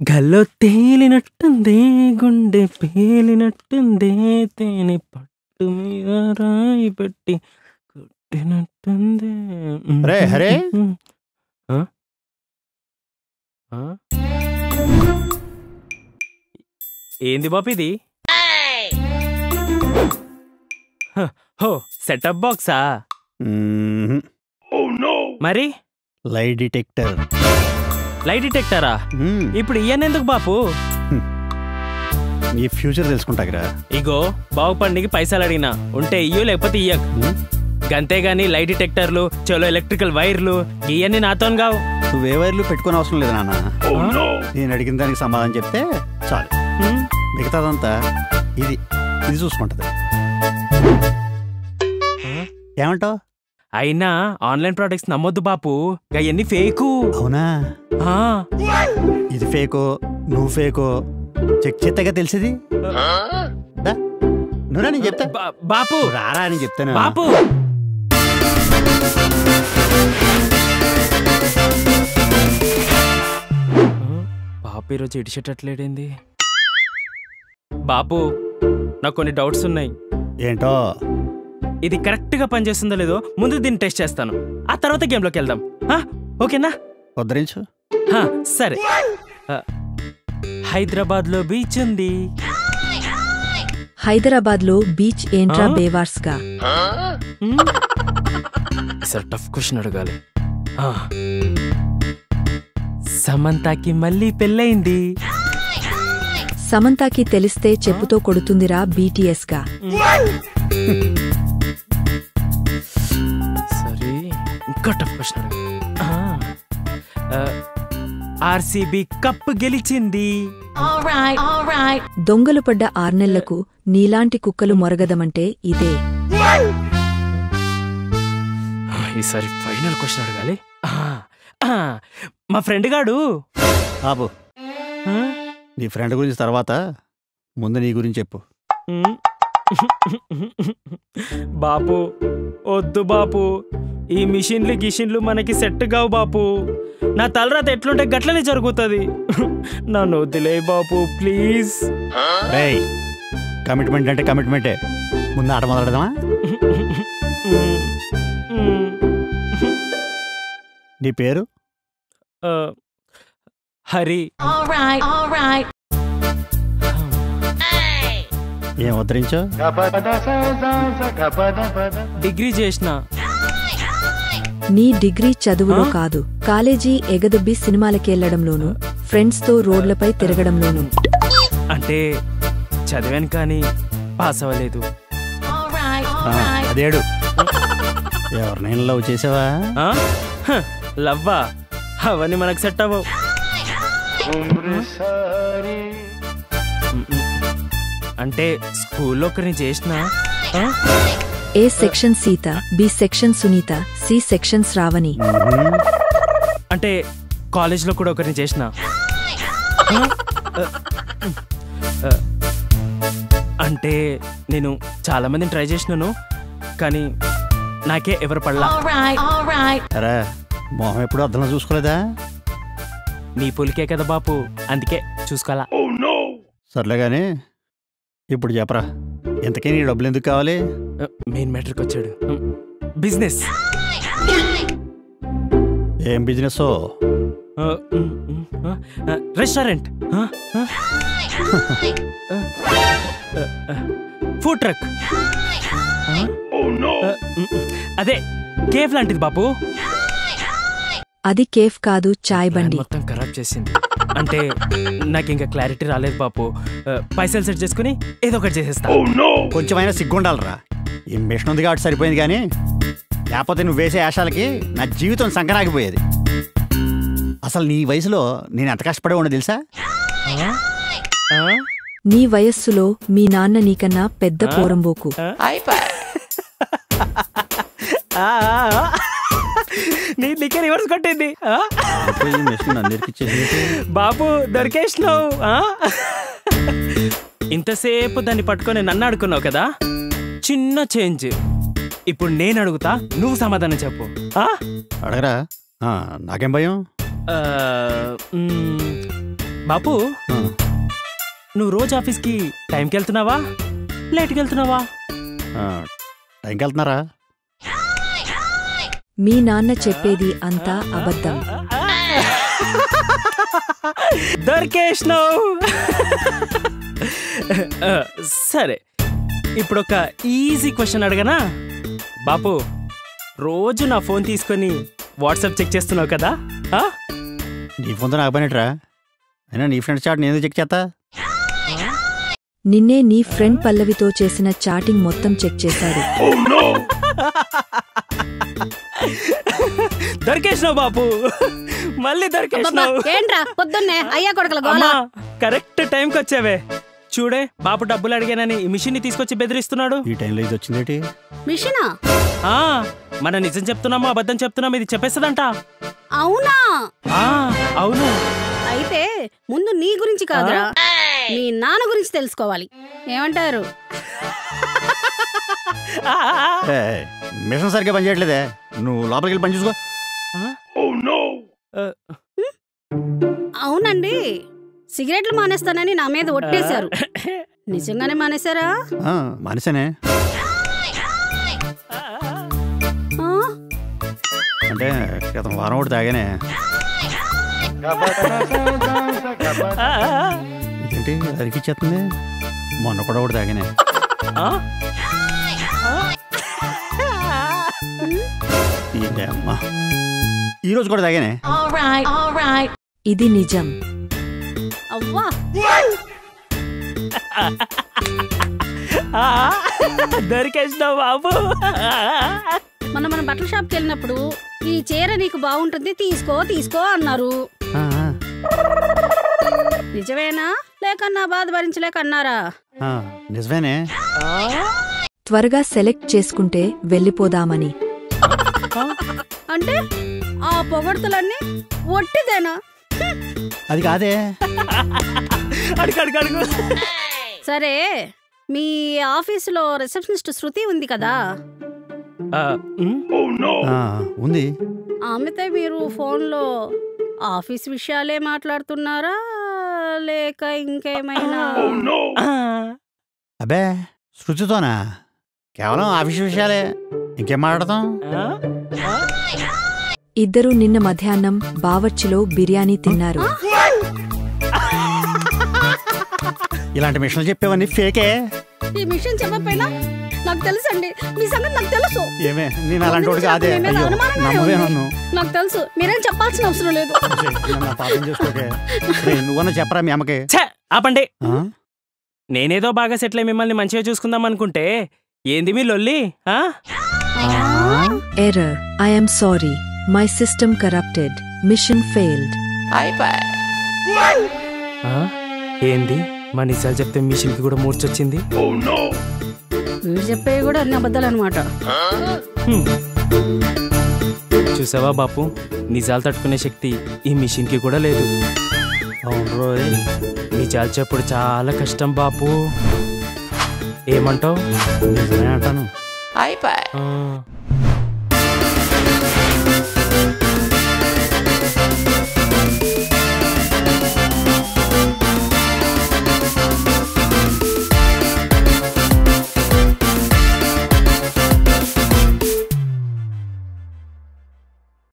గల్లో తేలినట్టుంది గుండె పేలినట్టుంది తేనె పట్టు మీద రాయి పెట్టి కొట్టినట్టుంది. హరే ఏంది బాపు ఇది? హో సెటప్ బాక్సా? మరి లైట్ డిటెక్టర్. లైట్ డిటెక్టరా? ఇప్పుడు ఇయ్యనెందుకు బాపు? నీ ఫ్యూచర్ తెలుసుకుంటారా? ఇగో బాగుపండికి పైసలు అడిగినా ఉంటే ఇయ్యో లేకపోతే ఇయ్యకు. గంతేగాని లైట్ డిటెక్టర్లు చలో ఎలక్ట్రికల్ వైర్లు ఇవన్నీ నాతో కావు. నువ్వే వైర్లు పెట్టుకునే అవసరం లేదు నాన్న. నేను అడిగిన దానికి సమాధానం చెప్తే చాలు. మిగతాదంతా ఇది ఇది చూసుకుంటది. ఏమంటావు? అయినా ఆన్లైన్ ప్రొడక్ట్స్ నమ్మొద్దు బాపు, అవన్నీ ఫేకు. అవునా? ఇది ఫేకో నువ్వు ఫేకో చెక్ చేస్తాగా తెలిసేది. నువ్వురా నేను చెప్తా. బాపు రారా అని చెప్తాను. బాపు బాపు ఈరోజు ఇడిచేటట్లేడేంది? బాపు నాకు కొన్ని డౌట్స్ ఉన్నాయి. ఏంటో? ఇది కరెక్ట్ గా పనిచేస్తుందో లేదో ముందు దీన్ని టెస్ట్ చేస్తాను, ఆ తర్వాత గేమ్ లోకి వెళ్దాం. ఓకేనా? ఉద్ధరించు. సరే. హైదరాబాద్ లో బీచ్ ఉంది. హైదరాబాద్ లో బీచ్ ఏంట్రా బేవార్స్ గా? సార్ టఫ్ క్వశ్చన్ అడగాలి. సమంతాకి మళ్ళీ పెళ్ళయింది. సమంతాకి తెలిస్తే చెప్పుతో కొడుతుందిరా బీటీఎస్ గా. సరే ఇంకా టఫ్ క్వశ్చన్ అడగాలి. ఆర్సీబీ కప్ గెలిచింది. దొంగలు పడ్డ 6 నెలలకు నీలాంటి కుక్కలు మొరగదమంటే ఇదే. ఈసారి ఫైనల్ క్వశ్చన్ అడగాలి. మా ఫ్రెండ్ గాడు. ఆపు. నీ ఫ్రెండ్ గురించి తర్వాత ముందు నీ గురించి చెప్పు. బాపు వద్దు బాపు, ఈ మిషన్లు గిషన్లు మనకి సెట్ కావు బాపు. నా తలరాత ఎట్లుంటే గట్లనే జరుగుతుంది. నన్ను వదిలే బాపు ప్లీజ్. కమిట్మెంట్ అంటే కమిట్మెంటే. ముందు ఆట మొదలెడదామా? నీ పేరు? హరి. ఏం ఉద్ధరించో? డిగ్రీ చేసిన. నీ డిగ్రీ చదువులో కాదు, కాలేజీ ఎగదొబ్బి సినిమాలకెళ్లడంలోనూ ఫ్రెండ్స్ తో రోడ్లపై తిరగడంలోనూ. అంటే చదివాను కానీ పాస్ అవ్వలేదు. అదేడు. ఎవరినైనా లవ్ చేసావా? లవ్వా? అవన్నీ మనకు సెట్ అవ్వవు. అంటే స్కూల్లో ఒకరిని చేసిన. A section Sita, B section Sunitha, C section Sravani. అంటే కాలేజ్లో కూడా ఒకరిని చేసిన. అంటే నేను చాలా మందిని ట్రై చేసినాను కానీ నాకే ఎవరు పడలా. అరే మొహం ఎప్పుడు అర్థంలో చూసుకోలేదా? నీ పులికే కదా బాపు, అందుకే చూసుకోవాలా. సర్లే గానీ ఇప్పుడు చెప్పరా, ఎంతకీ నీ డబ్బులు ఎందుకు కావాలి? మెయిన్ మ్యాటర్కి వచ్చాడు. బిజినెస్. ఏం బిజినెస్? రెస్టారెంట్, ఫుడ్ ట్రక్, అదే కేఫ్ లాంటిది బాపు. అది కేఫ్ కాదు, చాయ్ బండి. మొత్తం ఖరాబ్ చేసింది. అంటే నాకు ఇంకా క్లారిటీ రాలేదు బాపు. పైసలు సెట్ చేసుకుని ఏదో ఒకటి చేసేస్తా. కొంచెమైనా సిగ్గుండాలరా. ఈ మిషన్ ఉంది కాబట్టి సరిపోయింది కానీ లేకపోతే నువ్వు వేసే ఆశాలకి నా జీవితం సంకనాగిపోయేది. అసలు నీ వయసులో నేను ఎంత కష్టపడే ఉండే తెలుసా? నీ వయస్సులో మీ నాన్న నీకన్నా పెద్ద పోరంబోకు. నీకే రివర్స్ కొట్టింది బాబు. దొరికేసినావు. ఇంతసేపు దాన్ని పట్టుకొని నన్ను అడుకున్నావు కదా, చిన్న చేంజ్. ఇప్పుడు నేను అడుగుతా, నువ్వు సమాధానం చెప్పు. అడగరా, నాకేం భయం. బాపు నువ్వు రోజు ఆఫీస్కి టైంకి వెళ్తున్నావా లేట్కి వెళ్తున్నావా? టైంకి వెళ్తున్నారా? మీ నాన్న చెప్పేది అంతా అబద్ధం. దొరికేసినావు. సరే, ఇప్పుడు ఒక ఈజీ క్వశ్చన్ అడగనా? బాపు, రోజు నా ఫోన్ తీసుకొని వాట్సాప్ చెక్ చేస్తున్నావు కదా? నీ ఫోన్తో నాకు పనిట్రా, అయినా నీ ఫ్రెండ్స్ చాట్ నేను చెక్ చేస్తా. నిన్నే నీ ఫ్రెండ్ పల్లవితో చేసిన చాటింగ్ మొత్తం చెక్ చేశాడు. దొరికేసినావు బాపు, మళ్ళీ దొరికేసినావు. ఏంట్రా పొద్దున్నే అయ్యా కొడుకుల గోల? కరెక్ట్ టైంకి వచ్చావే. చూడే, బాపు డబ్బులు అడిగానని ఈ మిషన్ ని తీసుకొచ్చి బెదిరిస్తున్నాడు. ఈ టైంలో ఇది వచ్చిందేటి? మిషనా? మన నిజం చెప్తున్నామో అబద్ధం చెప్తున్నామో ఇది చెప్పేస్తుందంట. అవునా? అవును. అయితే ముందు నీ గురించి కాదురా, మీ నాన్న గురించి తెలుసుకోవాలి. ఏమంటారు? మిషన్ సరిగ్గా పనిచేయట్లేదే, నువ్వు లోపలికి వెళ్ళి పని చూసుకో. అవునండి, సిగరెట్లు మానేస్తానని నా మీద ఒట్టేశారు. నిజంగానే మానేశారా? మానేశానే. అంటే క్రితం వారం ఒకటి తాగానే. ఇదేంటి అరికిచ్చేస్తుంది? మొన్న కూడా ఒకటి తాగానే. అమ్మా, ఈరోజు కూడా తాగానే. ఇది నిజం. అవ్వా, దొరికేసినావు బాబు. మన బట్టల షాప్కి వెళ్ళినప్పుడు ఈ చీర నీకు బాగుంటుంది తీసుకో తీసుకో అన్నారు. నిజమేనా లేక నా బాధ భరించలేక అన్నారా? నిజమేనే. త్వరగా సెలెక్ట్ చేసుకుంటే వెళ్ళిపోదామని. అంటే ఆ పొగడ్తలన్నీ ఒట్టిదేనా? అది కాదే. అడుగు. సరే, మీ ఆఫీసులో రిసెప్షనిస్ట్ శృతి ఉంది కదా? ఉంది. ఆమెతో మీరు ఫోన్లో ఆఫీస్ విషయాలే మాట్లాడుతున్నారా లేక ఇంకేమైనా? అబ్బే, శృతితోనా? కేవలం ఆఫీస్ విషయాలే, ఇంకేం మాట్లాడతాం? ఇద్దరు నిన్న మధ్యాహ్నం బావర్చిలో బిర్యానీ తిన్నారు. ఇలాంటి మిషన్లు చెప్పేవన్నీ ఫేకే. ఈ మిషన్ చెప్పకపోయినా నాకు తెలుసండి, మీ సంగతి నాకు తెలుసు. ఏమే, నేను అలాంటి వాడు కాదే. నమ్మవే నన్ను. నాకు తెలుసు, మీరేం చెప్పాల్సిన అవసరం లేదు. నువ్వన్నా చెప్పరా మీ అమ్మకి? ఆపండి. నేనేదో బాగా సెటిల్ అయి మిమ్మల్ని మంచిగా చూసుకుందాం అనుకుంటే ఏంది మీ లొల్లి? Error. I am sorry. My system corrupted. Mission failed. ఏంది, మా నిజాలు చెప్తే మిషన్ కి కూడా మూర్చొచ్చింది. మీరు చెప్పేవి కూడా అన్ని అబద్ధాలు అనమాట. చూసావా బాపు, నిజాలు తట్టుకునే శక్తి ఈ మిషన్ కి కూడా లేదు. అవును రోయ్, నిజాలు చెప్పుడు చాలా కష్టం బాపు. ఏమంటావు? నిజమే అంటాను.